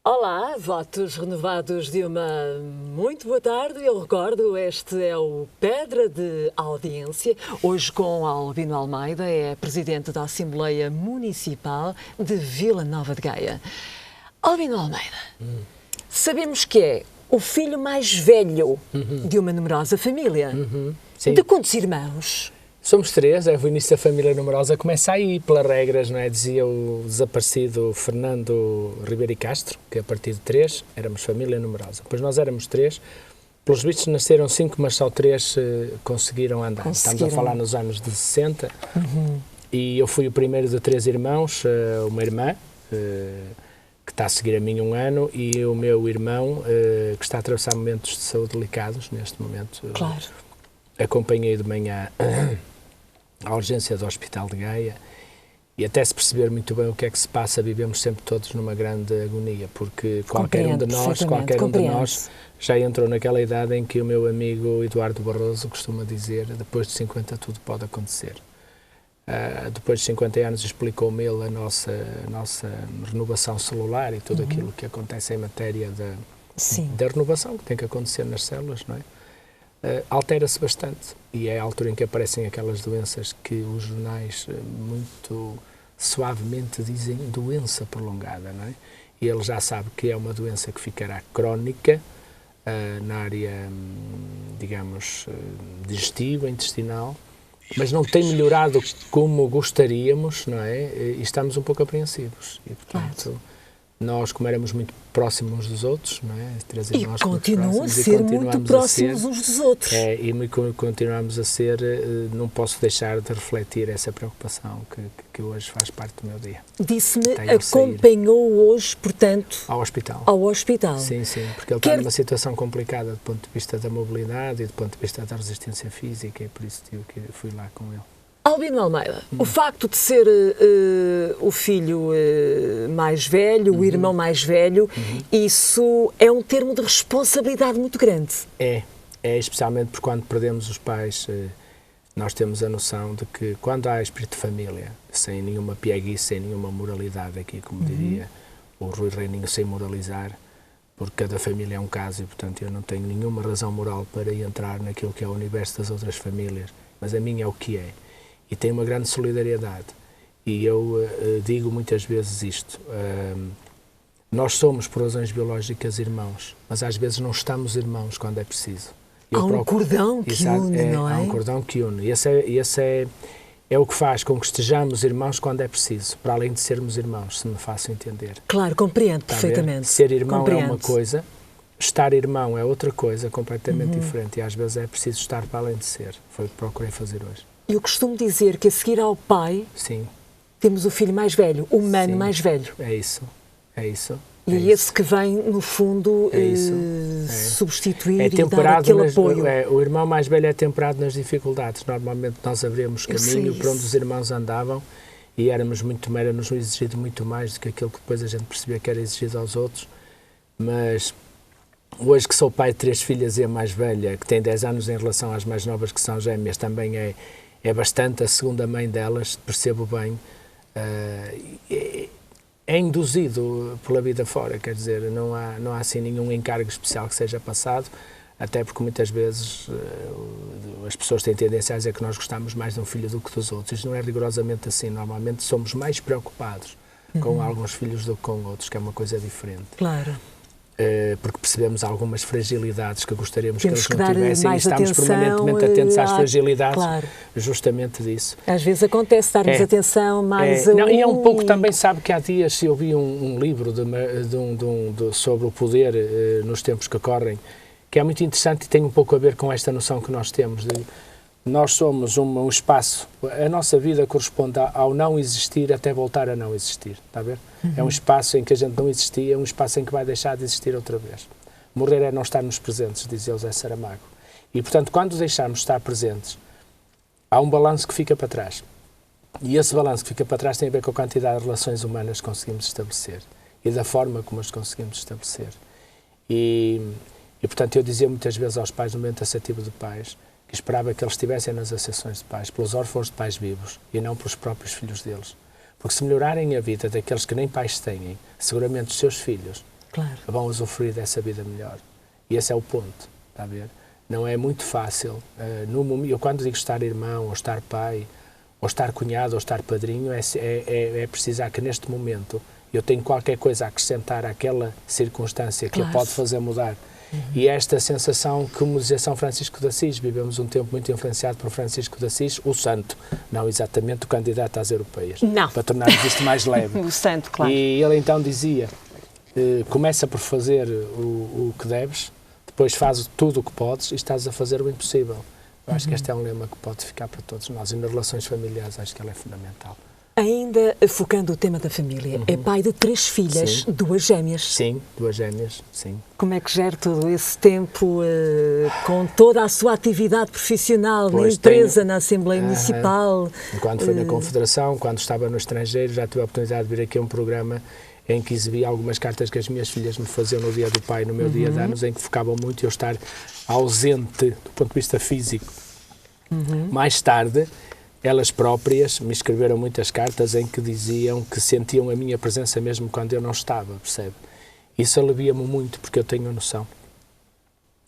Olá, votos renovados de uma muito boa tarde. Eu recordo, este é o Pedra de Audiência, hoje com Albino Almeida, é presidente da Assembleia Municipal de Vila Nova de Gaia. Albino Almeida, sabemos que é o filho mais velho de uma numerosa família. Sim. De quantos irmãos? Somos três, o início da família numerosa começa aí, pelas regras, não é? Dizia o desaparecido Fernando Ribeiro e Castro, que a partir de 3 éramos família numerosa. Depois nós éramos 3, pelos vistos nasceram 5, mas só 3 conseguiram andar. Estamos a falar nos anos de 60, e eu fui o primeiro de 3 irmãos, uma irmã, que está a seguir a mim 1 ano, e o meu irmão, que está a atravessar momentos de saúde delicados neste momento. Claro. Acompanhei de manhã à urgência do Hospital de Gaia, e até se perceber muito bem o que é que se passa, vivemos sempre todos numa grande agonia, porque qualquer um de nós já entrou naquela idade em que o meu amigo Eduardo Barroso costuma dizer: depois de 50 tudo pode acontecer. Depois de 50 anos explicou-me ele a nossa renovação celular e tudo aquilo que acontece em matéria da renovação que tem que acontecer nas células, não é? Altera-se bastante, e é a altura em que aparecem aquelas doenças que os jornais muito suavemente dizem doença prolongada, não é? E ele já sabe que é uma doença que ficará crónica na área, digamos, digestiva, intestinal, mas não tem melhorado como gostaríamos, não é? E estamos um pouco apreensivos. E, portanto, nós, como éramos muito próximos uns dos outros, não é? 3 irmãos e continuam a ser muito próximos uns dos outros. E continuamos a ser, não posso deixar de refletir essa preocupação que hoje faz parte do meu dia. Disse-me, acompanhou hoje, portanto... Ao hospital. Ao hospital. Sim, porque ele está numa situação complicada do ponto de vista da mobilidade e do ponto de vista da resistência física, e por isso fui lá com ele. Albino Almeida, o facto de ser o filho mais velho, o irmão mais velho, isso é um termo de responsabilidade muito grande. É especialmente porque quando perdemos os pais, nós temos a noção de que quando há espírito de família, sem nenhuma pieguice, sem nenhuma moralidade aqui, como diria o Rui Reininho, sem moralizar, porque cada família é um caso e, portanto, eu não tenho nenhuma razão moral para entrar naquilo que é o universo das outras famílias, mas a minha é o que é. E tem uma grande solidariedade. E eu digo muitas vezes isto. Nós somos, por razões biológicas, irmãos, mas às vezes não estamos irmãos quando é preciso. Há um cordão que une, não é? Há um cordão que une. E esse é o que faz com que estejamos irmãos quando é preciso, para além de sermos irmãos, se me faço entender. Claro, compreendo perfeitamente. Ser irmão é uma coisa, estar irmão é outra coisa, completamente diferente. E às vezes é preciso estar para além de ser. Foi o que procurei fazer hoje. Eu costumo dizer que a seguir ao pai, temos o filho mais velho, o mano mais velho. É isso. E é esse que vem, no fundo, substituir e dar aquele apoio. O irmão mais velho é temperado nas dificuldades. Normalmente nós abrimos caminho para onde os irmãos andavam e éramos era-nos exigido muito mais do que aquilo que depois a gente percebia que era exigido aos outros. Mas hoje que sou pai de 3 filhas e a mais velha, que tem 10 anos em relação às mais novas, que são gêmeas, também é bastante a segunda mãe delas, percebo bem. É induzido pela vida fora, quer dizer, não há assim nenhum encargo especial que seja passado, até porque muitas vezes as pessoas têm tendência a dizer que nós gostamos mais de um filho do que dos outros. Isto não é rigorosamente assim. Normalmente somos mais preocupados com alguns filhos do que com outros, que é uma coisa diferente. Claro. Porque percebemos algumas fragilidades que gostaríamos que eles não tivessem, e estamos permanentemente atentos às fragilidades, justamente disso. Às vezes acontece darmos atenção mais a e é um pouco também, sabe que há dias eu vi um livro sobre o poder nos tempos que correm, que é muito interessante e tem um pouco a ver com esta noção que nós temos de nós somos um espaço, a nossa vida corresponde ao não existir até voltar a não existir, está a ver? É um espaço em que a gente não existia, é um espaço em que vai deixar de existir outra vez. Morrer é não estarmos presentes, dizia José Saramago. E, portanto, quando deixarmos de estar presentes, há um balanço que fica para trás. E esse balanço que fica para trás tem a ver com a quantidade de relações humanas que conseguimos estabelecer e da forma como as conseguimos estabelecer. E portanto, eu dizia muitas vezes aos pais, no momento associativo de pais, que esperava que eles estivessem nas associações de pais, pelos órfãos de pais vivos e não pelos próprios filhos deles. Porque se melhorarem a vida daqueles que nem pais têm, seguramente os seus filhos Claro. vão usufruir dessa vida melhor. E esse é o ponto, está a ver? Não é muito fácil. Eu quando digo estar irmão, ou estar pai, ou estar cunhado, ou estar padrinho, é precisar que neste momento eu tenho qualquer coisa a acrescentar àquela circunstância que eu pode fazer mudar. E esta sensação que, como dizia São Francisco de Assis, vivemos um tempo muito influenciado por Francisco de Assis, o santo, não exatamente o candidato às europeias, não. para tornarmos isto mais leve. O santo, claro. E ele então dizia, começa por fazer o que deves, depois faz tudo o que podes e estás a fazer o impossível. Eu acho que este é um lema que pode ficar para todos nós, e nas relações familiares acho que ele é fundamental. Ainda focando o tema da família, é pai de 3 filhas, 2 gêmeas. Sim, 2 gêmeas, sim. Como é que gera todo esse tempo com toda a sua atividade profissional na empresa, na Assembleia Municipal? Quando foi na Confederação, quando estava no estrangeiro, já tive a oportunidade de vir aqui a um programa em que exibi algumas cartas que as minhas filhas me faziam no dia do pai, no meu dia de anos, em que focavam muito eu estar ausente do ponto de vista físico. Mais tarde, elas próprias me escreveram muitas cartas em que diziam que sentiam a minha presença mesmo quando eu não estava, percebe? Isso alivia-me muito, porque eu tenho a noção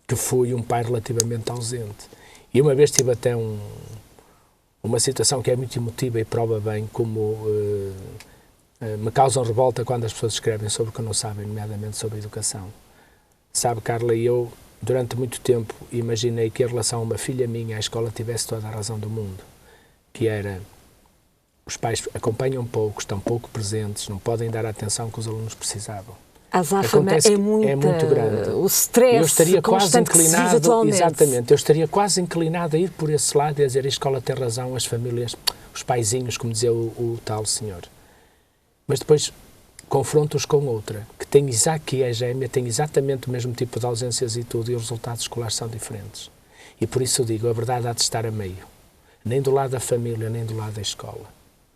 que fui um pai relativamente ausente. E uma vez tive até uma situação que é muito emotiva e prova bem como me causam revolta quando as pessoas escrevem sobre o que não sabem, nomeadamente sobre a educação. Sabe, Carla, eu durante muito tempo imaginei que em relação a uma filha minha a escola tivesse toda a razão do mundo. Que era, os pais acompanham pouco, estão pouco presentes, não podem dar a atenção que os alunos precisavam. A azáfama é muito grande. O stress, eu estaria quase inclinado, atualmente. Exatamente, eu estaria quase inclinado a ir por esse lado e a dizer a escola tem razão, as famílias, os paizinhos, como dizia o tal senhor. Mas depois confronto-os com outra, que é gêmea, tem exatamente o mesmo tipo de ausências e tudo, e os resultados escolares são diferentes. E por isso eu digo, a verdade há de estar a meio. Nem do lado da família, nem do lado da escola.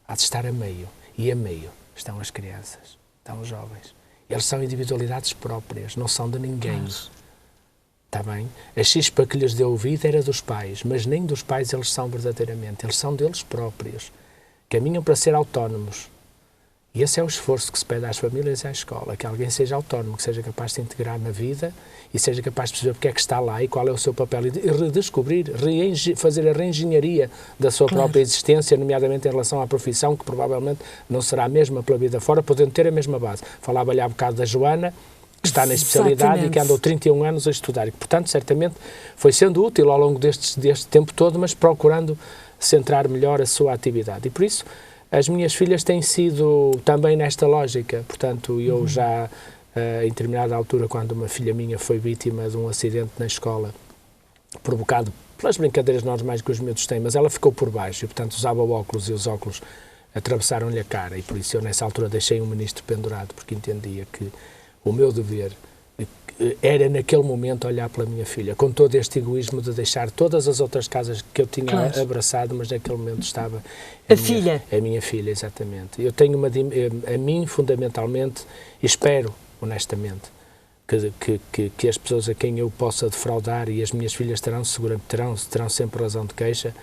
Há de estar a meio. E a meio estão as crianças, estão os jovens. Eles são individualidades próprias, não são de ninguém. Está bem? A chispa que lhes deu vida era dos pais, mas nem dos pais eles são verdadeiramente. Eles são deles próprios. Caminham para ser autónomos. E esse é o esforço que se pede às famílias e à escola, que alguém seja autónomo, que seja capaz de se integrar na vida e seja capaz de perceber porque é que está lá e qual é o seu papel e redescobrir, fazer a reengenharia da sua própria existência, nomeadamente em relação à profissão, que provavelmente não será a mesma pela vida fora, podendo ter a mesma base. Falava-lhe há bocado da Joana, que está na especialidade e que andou 31 anos a estudar e que, portanto, certamente foi sendo útil ao longo deste tempo todo, mas procurando centrar melhor a sua atividade. E por isso, as minhas filhas têm sido também nesta lógica, portanto, eu já, em determinada altura, quando uma filha minha foi vítima de um acidente na escola, provocado pelas brincadeiras normais que os miúdos têm, mas ela ficou por baixo e, portanto, usava óculos e os óculos atravessaram-lhe a cara e, por isso, eu, nessa altura, deixei um ministro pendurado, porque entendia que o meu dever era, naquele momento, olhar pela minha filha, com todo este egoísmo de deixar todas as outras casas que eu tinha abraçado, mas naquele momento estava a minha filha, exatamente. Eu tenho a mim, fundamentalmente, espero, honestamente, que as pessoas a quem eu possa defraudar, e as minhas filhas terão sempre razão de queixa,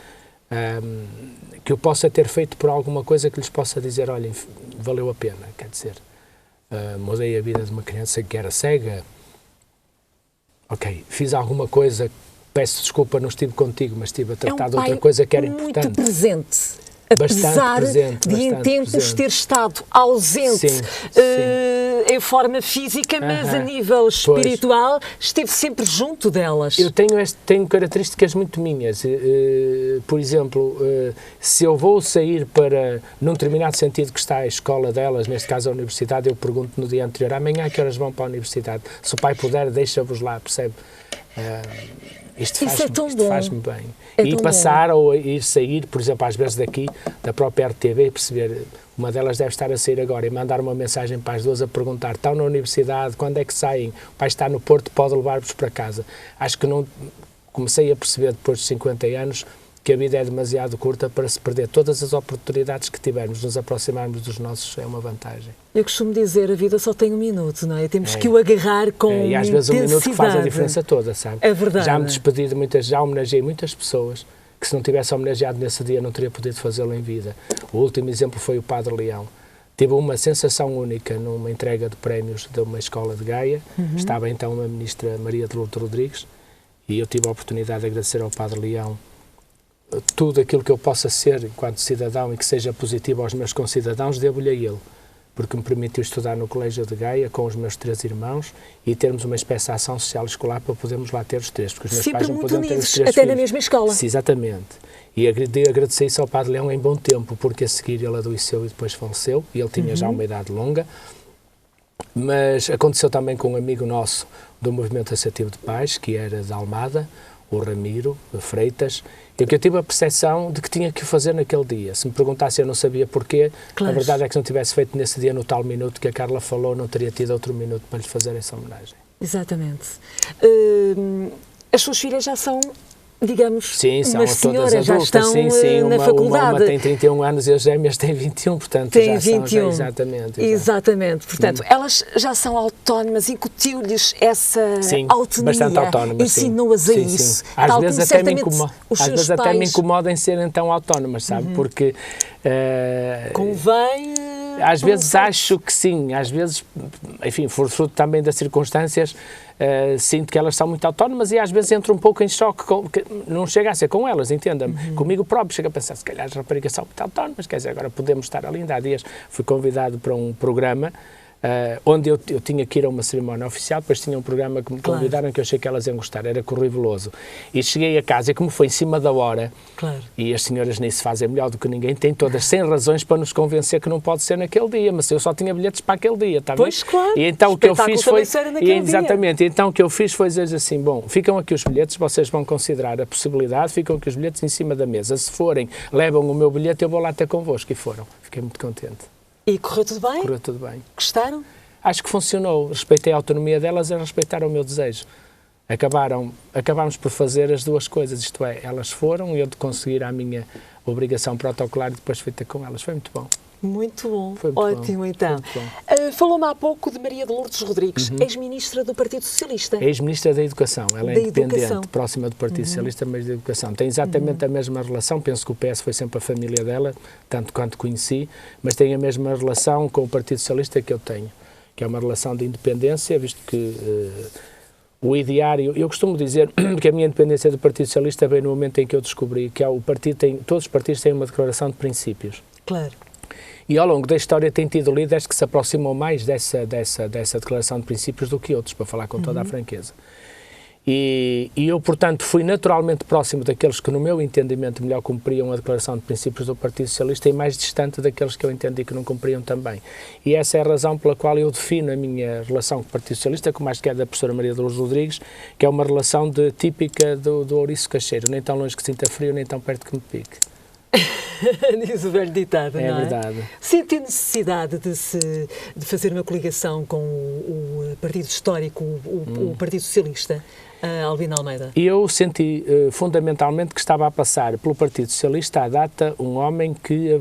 que eu possa ter feito por alguma coisa que lhes possa dizer, olhem, valeu a pena, quer dizer, mudei a vida de uma criança que era cega. Ok, fiz alguma coisa, peço desculpa, não estive contigo, mas estive a tratar de outra coisa que era importante. Muito presente. Apesar de em tempos ter estado ausente em forma física, mas a nível espiritual esteve sempre junto delas. Eu tenho características muito minhas. Por exemplo, se eu vou sair para, num determinado sentido que está a escola delas, neste caso a universidade, eu pergunto no dia anterior, amanhã a que horas vão para a universidade? Se o pai puder, deixa-vos lá, percebe? Isto faz-me bem. E passar ou ir sair, por exemplo, às vezes daqui, da própria RTV, e perceber, uma delas deve estar a sair agora, e mandar uma mensagem para as duas a perguntar, estão na universidade, quando é que saem? O pai está no Porto, pode levar-vos para casa. Acho que não comecei a perceber, depois de 50 anos, que a vida é demasiado curta para se perder todas as oportunidades que tivermos, nos aproximarmos dos nossos, é uma vantagem. Eu costumo dizer, a vida só tem um minuto, não é? Temos que o agarrar com intensidade. E às vezes um minuto que faz a diferença toda, sabe? É verdade. Já me despedi de já homenageei muitas pessoas que se não tivesse homenageado nesse dia não teria podido fazê-lo em vida. O último exemplo foi o Padre Leão. tive uma sensação única numa entrega de prémios de uma escola de Gaia. Estava então a ministra Maria de Lourdes Rodrigues e eu tive a oportunidade de agradecer ao Padre Leão tudo aquilo que eu possa ser enquanto cidadão e que seja positivo aos meus concidadãos, devo-lhe a ele, porque me permitiu estudar no Colégio de Gaia com os meus 3 irmãos e termos uma espécie de ação social escolar para podermos lá ter os 3, porque os meus sempre pais não podiam ter os 3 até filhos. na mesma escola. Sim, exatamente. E agradecer isso ao Padre Leão em bom tempo, porque a seguir ele adoeceu e depois faleceu, e ele tinha já uma idade longa. Mas aconteceu também com um amigo nosso do Movimento Associativo de Pais, que era de Almada, o Ramiro Freitas, e que eu tive a percepção de que tinha que o fazer naquele dia. Se me perguntasse, eu não sabia porquê. Claro. A verdade é que se não tivesse feito nesse dia, no tal minuto que a Carla falou, não teria tido outro minuto para lhe fazer essa homenagem. Exatamente. As suas filhas já são, digamos, sim, são umas senhoras, todas adultas, já estão na faculdade. Uma tem 31 anos e as gêmeas têm 21, portanto tem já 21. são, já, exatamente. Exatamente, portanto, elas já são autónomas, incutiu-lhes essa autonomia, bastante autónomas, ensinou-as a isso. Às vezes até me incomoda em serem tão autónomas, sabe, porque... convém... Às vezes acho que sim, às vezes, enfim, fruto também das circunstâncias, sinto que elas são muito autónomas e às vezes entro um pouco em choque, não chega a ser com elas, entenda-me, comigo próprio, chego a pensar, se calhar as raparigas são muito autónomas, quer dizer, agora podemos estar ali. Ainda há dias fui convidado para um programa onde eu tinha que ir a uma cerimónia oficial, depois tinha um programa que me convidaram que eu achei que elas iam gostar, era Correio Veloso. E cheguei a casa e como foi em cima da hora, e as senhoras nisso fazem melhor do que ninguém, têm todas 100 razões para nos convencer que não pode ser naquele dia, mas eu só tinha bilhetes para aquele dia, está bem? Pois, claro. E então o que eu fiz foi... Exatamente. Então o que eu fiz foi dizer assim, bom, ficam aqui os bilhetes, vocês vão considerar a possibilidade, ficam aqui os bilhetes em cima da mesa, se forem, levam o meu bilhete, eu vou lá ter convosco. E foram. Fiquei muito contente. E correu tudo bem? Correu tudo bem. Gostaram? Acho que funcionou. Respeitei a autonomia delas e respeitaram o meu desejo. Acabámos por fazer as duas coisas, isto é, elas foram e eu de conseguir a minha obrigação protocolar e depois fui ter com elas. Foi muito bom. Muito bom. Foi muito ótimo, bom. Então. Falou-me há pouco de Maria de Lourdes Rodrigues, ex-ministra do Partido Socialista. Ex-ministra da Educação. Ela é independente, próxima do Partido Socialista, mas da Educação. Tem exatamente a mesma relação, penso que o PS foi sempre a família dela, tanto quanto conheci, mas tem a mesma relação com o Partido Socialista que eu tenho, que é uma relação de independência, visto que o ideário, eu costumo dizer que a minha independência do Partido Socialista veio no momento em que eu descobri que todos os partidos têm uma declaração de princípios. Claro. E ao longo da história tem tido líderes que se aproximam mais dessa declaração de princípios do que outros, para falar com toda a franqueza. E eu, portanto, fui naturalmente próximo daqueles que, no meu entendimento, melhor cumpriam a declaração de princípios do Partido Socialista e mais distante daqueles que eu entendi que não cumpriam também. E essa é a razão pela qual eu defino a minha relação com o Partido Socialista, como acho que é da professora Maria de Lourdes Rodrigues, que é uma relação típica do ouriço cacheiro, nem tão longe que sinta frio, nem tão perto que me pique. Diz o velho ditado, não é? É verdade. Sente necessidade de fazer uma coligação com o partido histórico, o Partido Socialista, Albino Almeida? Eu senti fundamentalmente que estava a passar pelo Partido Socialista à data um homem que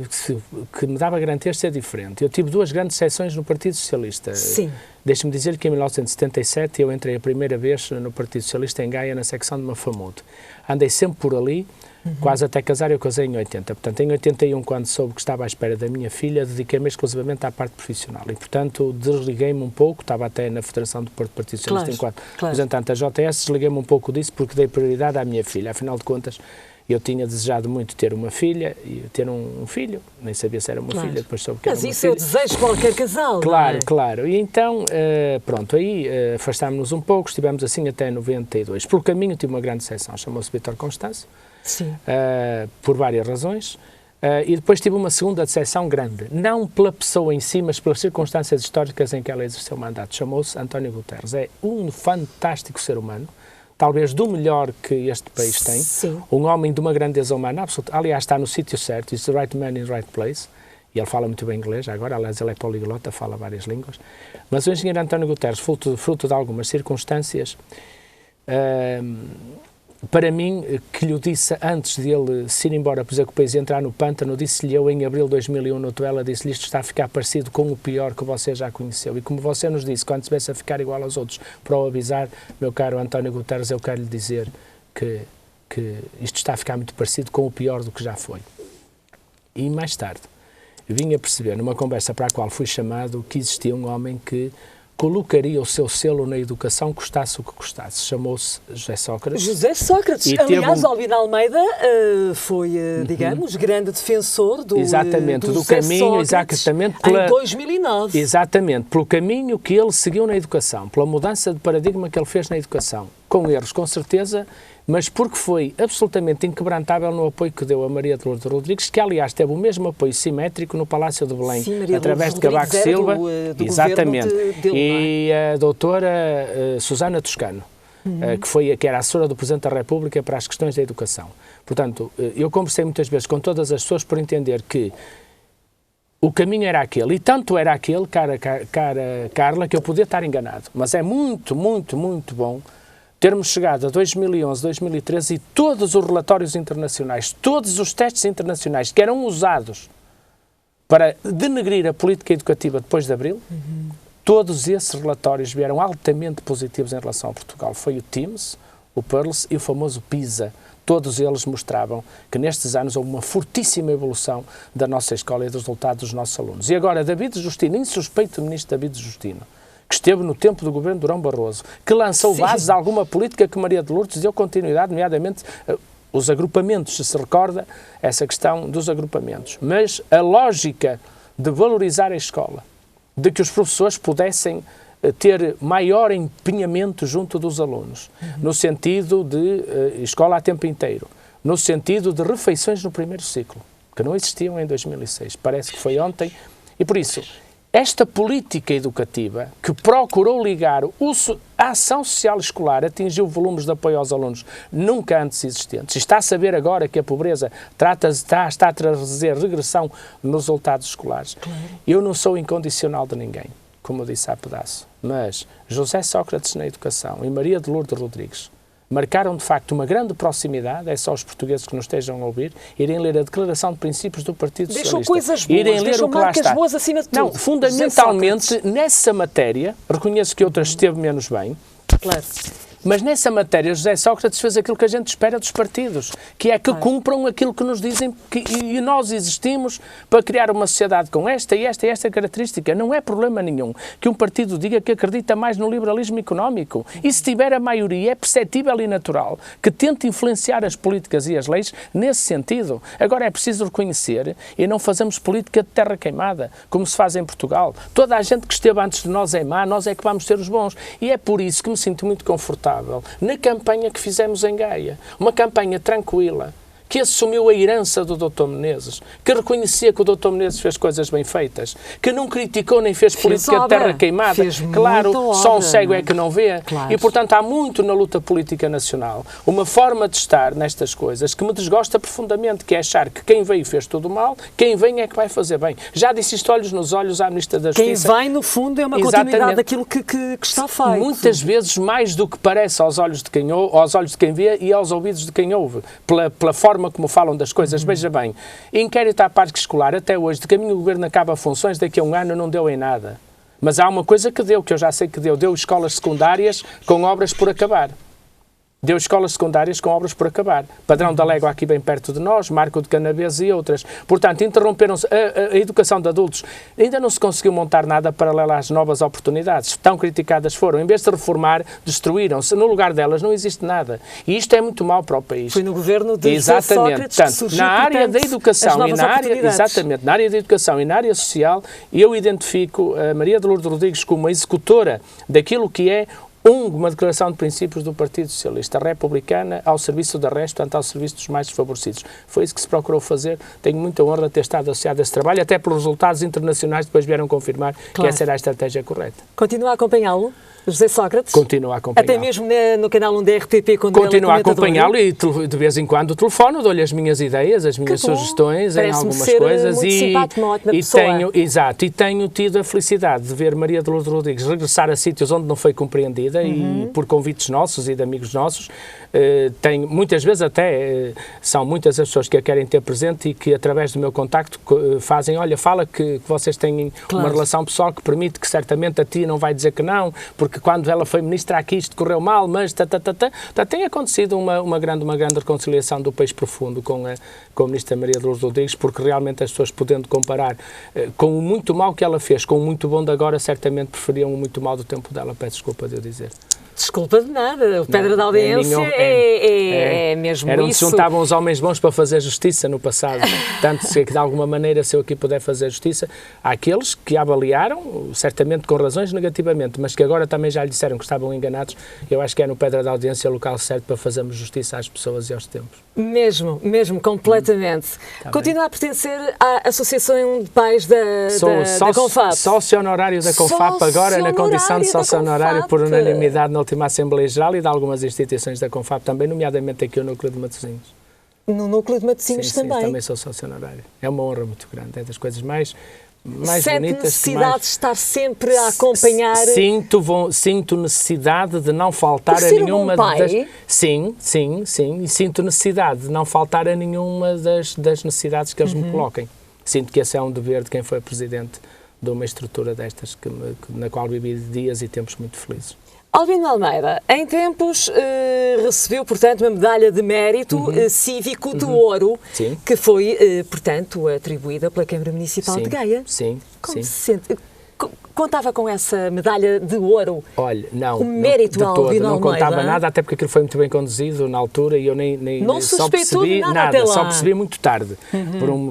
me dava garantia de ser diferente. Eu tive 2 grandes seções no Partido Socialista. Sim. Deixe-me dizer que em 1977 eu entrei a primeira vez no Partido Socialista em Gaia, na secção de Mafamudo. Andei sempre por ali, quase até casar, eu casei em 80. Portanto, em 81, quando soube que estava à espera da minha filha, dediquei-me exclusivamente à parte profissional. E, portanto, desliguei-me um pouco, estava até na Federação do Partido Socialista enquanto representante da JS, desliguei-me um pouco disso porque dei prioridade à minha filha. Afinal de contas, eu tinha desejado muito ter uma filha e ter um filho, nem sabia se era uma filha, depois soube que era uma filha. Mas isso é o desejo de qualquer casal, claro, não é? Claro. E então, pronto, aí afastámos-nos um pouco, estivemos assim até 92. Pelo caminho tive uma grande seção, chamou-se Vítor Constâncio, por várias razões, e depois tive uma segunda seção grande, não pela pessoa em si, mas pelas circunstâncias históricas em que ela exerceu o mandato. Chamou-se António Guterres. É um fantástico ser humano, talvez do melhor que este país tem. Sim. Um homem de uma grandeza humana absoluta. Aliás, está no sítio certo, is the right man in the right place. E ele fala muito bem inglês agora, aliás, ele é poliglota, fala várias línguas. Mas o engenheiro António Guterres, fruto de algumas circunstâncias, para mim, que lhe disse antes de ele se ir embora, por exemplo, que o país entrar no pântano, disse-lhe eu em abril de 2001 no Tuela, disse-lhe isto está a ficar parecido com o pior que você já conheceu. E como você nos disse, quando estivesse a ficar igual aos outros, para o avisar, meu caro António Guterres, eu quero lhe dizer que isto está a ficar muito parecido com o pior do que já foi. E mais tarde, vim a perceber, numa conversa para a qual fui chamado, que existia um homem que colocaria o seu selo na educação, custasse o que custasse. Chamou-se José Sócrates. José Sócrates. Aliás, Albino Almeida foi, digamos, grande defensor do exatamente, do caminho, exatamente, em 2009. Exatamente, pelo caminho que ele seguiu na educação, pela mudança de paradigma que ele fez na educação, com erros, com certeza, mas porque foi absolutamente inquebrantável no apoio que deu a Maria de Lourdes Rodrigues, que aliás teve o mesmo apoio simétrico no Palácio de Belém, sim, através de Cavaco Silva, do exatamente, dele, e a doutora Susana Toscano, que era assessora do Presidente da República para as questões da educação. Portanto, eu conversei muitas vezes com todas as pessoas por entender que o caminho era aquele, e tanto era aquele, cara Carla, que eu podia estar enganado, mas é muito, muito, muito bom termos chegado a 2011, 2013 e todos os relatórios internacionais, todos os testes internacionais que eram usados para denegrir a política educativa depois de Abril, todos esses relatórios vieram altamente positivos em relação a Portugal. Foi o TIMSS, o PIRLS e o famoso PISA. Todos eles mostravam que nestes anos houve uma fortíssima evolução da nossa escola e dos resultados dos nossos alunos. E agora, David Justino, insuspeito ministro David Justino, que esteve no tempo do governo de Durão Barroso, que lançou bases de alguma política que Maria de Lourdes deu continuidade, nomeadamente os agrupamentos, se recorda, essa questão dos agrupamentos. Mas a lógica de valorizar a escola, de que os professores pudessem ter maior empenhamento junto dos alunos, no sentido de escola a tempo inteiro, no sentido de refeições no primeiro ciclo, que não existiam em 2006, parece que foi ontem, e por isso esta política educativa que procurou ligar a ação social escolar atingiu volumes de apoio aos alunos nunca antes existentes. Está a saber agora que a pobreza está a trazer regressão nos resultados escolares. Claro. Eu não sou incondicional de ninguém, como eu disse há pedaço, mas José Sócrates na educação e Maria de Lourdes Rodrigues marcaram de facto uma grande proximidade. É só os portugueses que nos estejam a ouvir irem ler a Declaração de Princípios do Partido Socialista. Deixam coisas boas, irem ler o que lá está. Boas acima de tudo. Não, fundamentalmente nessa matéria, reconheço que outras esteve menos bem, claro. Mas nessa matéria, José Sócrates fez aquilo que a gente espera dos partidos, que é que cumpram aquilo que nos dizem, e nós existimos para criar uma sociedade com esta e esta e esta característica. Não é problema nenhum que um partido diga que acredita mais no liberalismo económico. E se tiver a maioria, é perceptível e natural que tente influenciar as políticas e as leis nesse sentido. Agora é preciso reconhecer, e não fazemos política de terra queimada, como se faz em Portugal. Toda a gente que esteve antes de nós é má, nós é que vamos ser os bons. E é por isso que me sinto muito confortável na campanha que fizemos em Gaia. Uma campanha tranquila, que assumiu a herança do Dr. Menezes, que reconhecia que o Dr. Menezes fez coisas bem feitas, que não criticou nem fez política de terra queimada. Claro, só um cego é que não vê. Claro. E, portanto, há muito na luta política nacional uma forma de estar nestas coisas que me desgosta profundamente, que é achar que quem veio fez tudo mal, quem vem é que vai fazer bem. Já disse isto olhos nos olhos à Ministra da Justiça. Quem vem, no fundo, é uma continuidade daquilo que está feito. Muitas vezes mais do que parece aos olhos de quem vê e aos ouvidos de quem ouve, pela forma como falam das coisas. Veja bem, inquérito à parque escolar, até hoje, de caminho o Governo acaba funções, daqui a um ano não deu em nada. Mas há uma coisa que deu, que eu já sei que deu escolas secundárias com obras por acabar. Deu escolas secundárias com obras por acabar. Padrão da Légua aqui bem perto de nós, Marco de Canavês e outras. Portanto, interromperam-se a educação de adultos. Ainda não se conseguiu montar nada paralelo às novas oportunidades. Tão criticadas foram. Em vez de reformar, destruíram-se. No lugar delas não existe nada. E isto é muito mau para o país. Foi no governo de Sócrates que surgiu, na área da educação e na área, exatamente, na área da educação e na área social, eu identifico a Maria de Lourdes Rodrigues como a executora daquilo que é uma declaração de princípios do Partido Socialista Republicana ao serviço da resto, portanto, ao serviço dos mais desfavorecidos. Foi isso que se procurou fazer. Tenho muita honra de ter estado associado a esse trabalho, até pelos resultados internacionais que depois vieram confirmar que essa era a estratégia correta. Continua a acompanhá-lo, José Sócrates? Continua a acompanhá-lo. Até mesmo no canal 1 da RTP, quando continuo a acompanhá-lo e de vez em quando telefono, dou-lhe as minhas ideias, as minhas sugestões em algumas coisas e tenho tido a felicidade de ver Maria de Lourdes Rodrigues regressar a sítios onde não foi compreendida e por convites nossos e de amigos nossos. Tenho, muitas vezes até são muitas as pessoas que a querem ter presente e que através do meu contacto fala que vocês têm uma relação pessoal que permite que certamente a ti não vai dizer que não, porque que quando ela foi ministra aqui isto correu mal, mas tem acontecido uma grande reconciliação do país profundo com a ministra Maria de Lourdes Rodrigues, porque realmente as pessoas, podendo comparar com o muito mal que ela fez, com o muito bom de agora, certamente preferiam o muito mal do tempo dela. Peço desculpa de eu dizer. Desculpa de nada, o Pedra da Audiência é mesmo era onde isso. se juntavam os homens bons para fazer justiça no passado. Tanto que, de alguma maneira, se eu aqui puder fazer justiça, há aqueles que a avaliaram, certamente com razões, negativamente, mas que agora também já lhe disseram que estavam enganados. Eu acho que é no Pedra da Audiência o local certo para fazermos justiça às pessoas e aos tempos. Mesmo, completamente. Continua a pertencer à Associação de Pais da Confap. Sócio honorário da Confap, agora na condição de sócio honorário por unanimidade na última Assembleia Geral e de algumas instituições da Confap também, nomeadamente aqui o Núcleo de Matosinhos. No Núcleo de Matosinhos também? Sim, também sou sócio honorário. É uma honra muito grande, é das coisas mais Sente bonitas. necessidade de estar sempre a acompanhar? Sinto necessidade de não faltar a nenhuma das... Sim, e sinto necessidade de não faltar a nenhuma das necessidades que eles me coloquem. Sinto que esse é um dever de quem foi presidente de uma estrutura destas, na qual vivi dias e tempos muito felizes. Albino Almeida, em tempos, recebeu, portanto, uma medalha de mérito cívico de ouro, Sim. que foi, portanto, atribuída pela Câmara Municipal de Gaia. Sim. Como se sente? Contava com essa medalha de ouro? Olha, não, o mérito de todo, não contava Almeida, nada, até porque aquilo foi muito bem conduzido na altura e eu nem só percebi nada, só percebi muito tarde,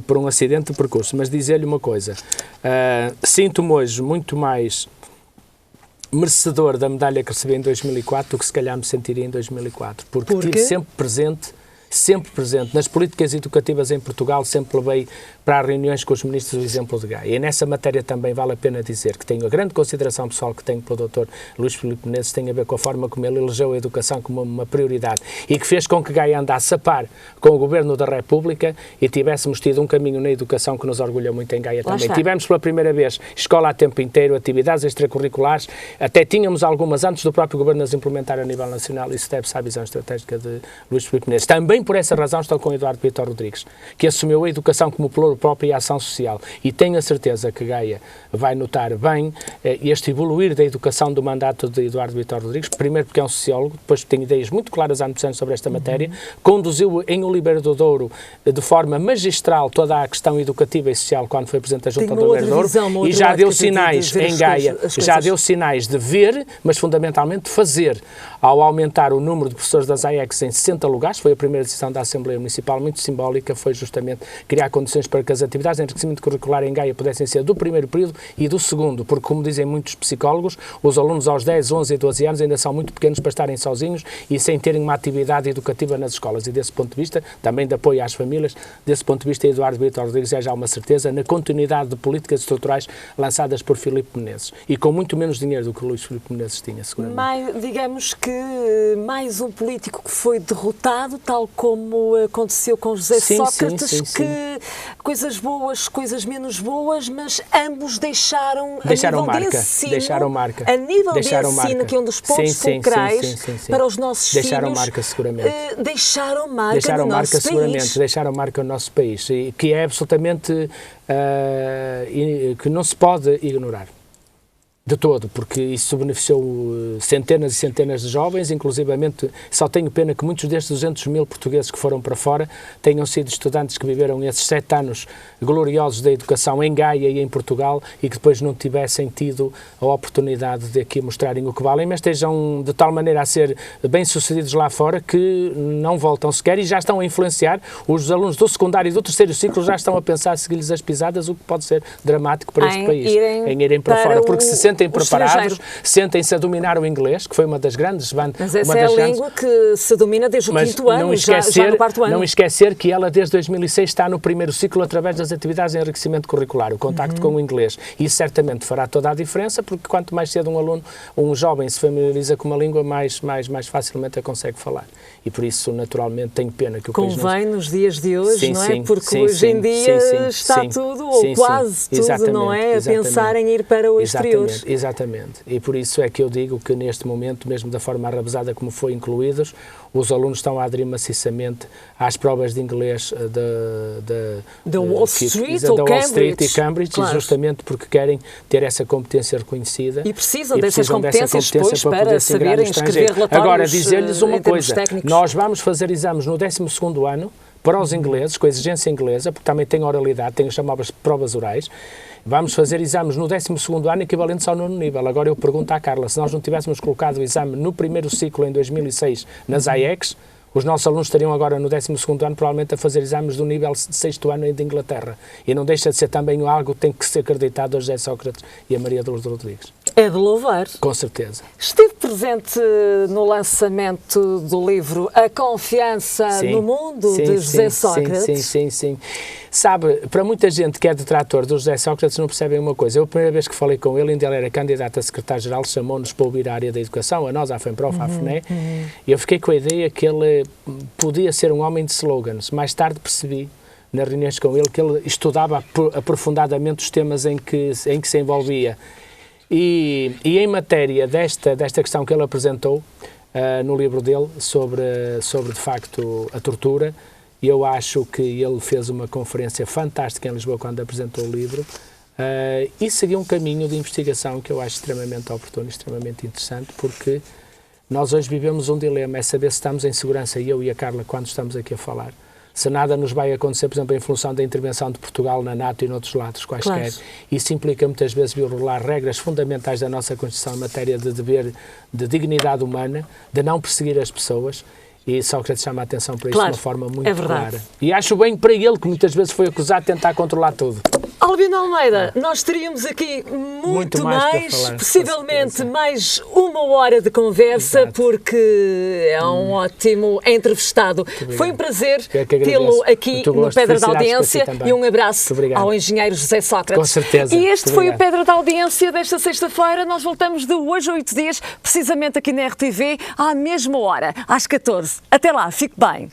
por um acidente de percurso. Mas dizer-lhe uma coisa, sinto-me hoje muito mais merecedor da medalha que recebi em 2004 do que se calhar me sentiria em 2004, porque estive sempre presente nas políticas educativas em Portugal, sempre levei para as reuniões com os ministros o exemplo de Gaia. E nessa matéria também vale a pena dizer que tenho a grande consideração pessoal que tenho pelo Dr. Luís Filipe Menezes, tem a ver com a forma como ele elegeu a educação como uma prioridade e que fez com que Gaia andasse a par com o Governo da República e tivéssemos tido um caminho na educação que nos orgulha muito em Gaia também. Tivemos pela primeira vez escola a tempo inteiro, atividades extracurriculares, até tínhamos algumas antes do próprio Governo as implementar a nível nacional, isso deve-se à visão estratégica de Luís Filipe Menezes. Também por essa razão estou com o Eduardo Vitor Rodrigues, que assumiu a educação como pluro próprio e a ação social. E tenho a certeza que Gaia vai notar bem este evoluir da educação do mandato de Eduardo Vitor Rodrigues, primeiro porque é um sociólogo, depois tem ideias muito claras há muitos anos sobre esta matéria, conduziu em Oliveira do Douro de forma magistral toda a questão educativa e social quando foi Presidente da Junta do Oliveira do Douro e já deu sinais em Gaia, já deu sinais de ver, mas fundamentalmente de fazer, ao aumentar o número de professores das AECs em 60 lugares, foi a primeira decisão da Assembleia Municipal, muito simbólica, foi justamente criar condições para que as atividades de enriquecimento curricular em Gaia pudessem ser do primeiro período e do segundo, porque, como dizem muitos psicólogos, os alunos aos 10, 11 e 12 anos ainda são muito pequenos para estarem sozinhos e sem terem uma atividade educativa nas escolas. E desse ponto de vista, também de apoio às famílias, desse ponto de vista, Eduardo Vitor Rodrigues é já uma certeza na continuidade de políticas estruturais lançadas por Filipe Menezes e com muito menos dinheiro do que o Luís Filipe Menezes tinha, seguramente. Digamos que mais um político que foi derrotado, tal como aconteceu com José Sócrates, que coisas boas, coisas menos boas, mas ambos deixaram marca. A nível de ensino, que é um dos pontos fulcrais para os nossos deixaram filhos. Marca, seguramente. Deixaram marca no nosso país. Deixaram marca no nosso país, e que é absolutamente que não se pode ignorar. De todo, porque isso beneficiou centenas e centenas de jovens, inclusivamente só tenho pena que muitos destes 200 mil portugueses que foram para fora tenham sido estudantes que viveram esses 7 anos gloriosos da educação em Gaia e em Portugal e que depois não tivessem tido a oportunidade de aqui mostrarem o que valem, mas estejam de tal maneira a ser bem-sucedidos lá fora que não voltam sequer e já estão a influenciar os alunos do secundário e do terceiro ciclo, já estão a pensar a seguir-lhes as pisadas, o que pode ser dramático para este país, em irem para fora, porque se sentem preparados, sentem-se a dominar o inglês, que foi uma das grandes... Mas essa é a língua que se domina desde o quinto ano, já no quarto ano. Não esquecer que ela desde 2006 está no primeiro ciclo através das atividades de enriquecimento curricular, o contacto com o inglês. Isso certamente fará toda a diferença, porque quanto mais cedo um jovem se familiariza com uma língua, mais facilmente a consegue falar. E por isso, naturalmente, tenho pena que o país não... Convém nos dias de hoje, não é? Porque hoje em dia está tudo, ou quase tudo, não é? A pensar em ir para o exterior. Exatamente. E por isso é que eu digo que neste momento, mesmo da forma arrabesada como foi incluídos, os alunos estão a aderir maciçamente às provas de inglês da Wall Street e Cambridge, claro. Justamente porque querem ter essa competência reconhecida. E precisam dessas competências depois para saberem escrever relatórios. Agora, dizer-lhes uma coisa, nós vamos fazer exames no 12º ano para os ingleses, com a exigência inglesa, porque também tem oralidade, tem as chamadas provas orais. Vamos fazer exames no 12º ano equivalentes ao 9º nível. Agora eu pergunto à Carla, se nós não tivéssemos colocado o exame no primeiro ciclo em 2006 nas IECs, os nossos alunos estariam agora no 12º ano provavelmente a fazer exames do nível de 6º ano de Inglaterra. E não deixa de ser também algo que tem que ser acreditado a José Sócrates e a Maria de Lourdes Rodrigues. É de louvar. Com certeza. Esteve presente no lançamento do livro A Confiança no Mundo, de José Sócrates? Sim. Sabe, para muita gente que é detrator do José Sócrates não percebem uma coisa. Eu, a primeira vez que falei com ele, ainda ele era candidato a secretário-geral, chamou-nos para ouvir a área da educação, a nós, à FEMPROF, à FNE, e eu fiquei com a ideia que ele podia ser um homem de slogans. Mais tarde percebi, nas reuniões com ele, que ele estudava aprofundadamente os temas em que se envolvia. E em matéria desta questão que ele apresentou no livro dele sobre de facto a tortura, eu acho que ele fez uma conferência fantástica em Lisboa quando apresentou o livro e seguiu um caminho de investigação que eu acho extremamente oportuno, extremamente interessante, porque nós hoje vivemos um dilema, é saber se estamos em segurança, eu e a Carla, quando estamos aqui a falar. Se nada nos vai acontecer, por exemplo, em função da intervenção de Portugal na NATO e noutros lados quaisquer, claro. Isso implica muitas vezes violar regras fundamentais da nossa Constituição em matéria de dever, de dignidade humana, de não perseguir as pessoas, e Sócrates chama a atenção para isso de uma forma muito clara. E acho bem para ele, que muitas vezes foi acusado de tentar controlar tudo. Albino Almeida, nós teríamos aqui muito mais possivelmente mais 1 hora de conversa, exato. Porque é um ótimo entrevistado. Foi um prazer tê-lo aqui no Pedra da Audiência e um abraço ao engenheiro José Sócrates. Com certeza. E este foi o Pedra da Audiência desta sexta-feira. Nós voltamos de hoje a 8 dias, precisamente aqui na RTV, à mesma hora, às 14. Até lá, fique bem.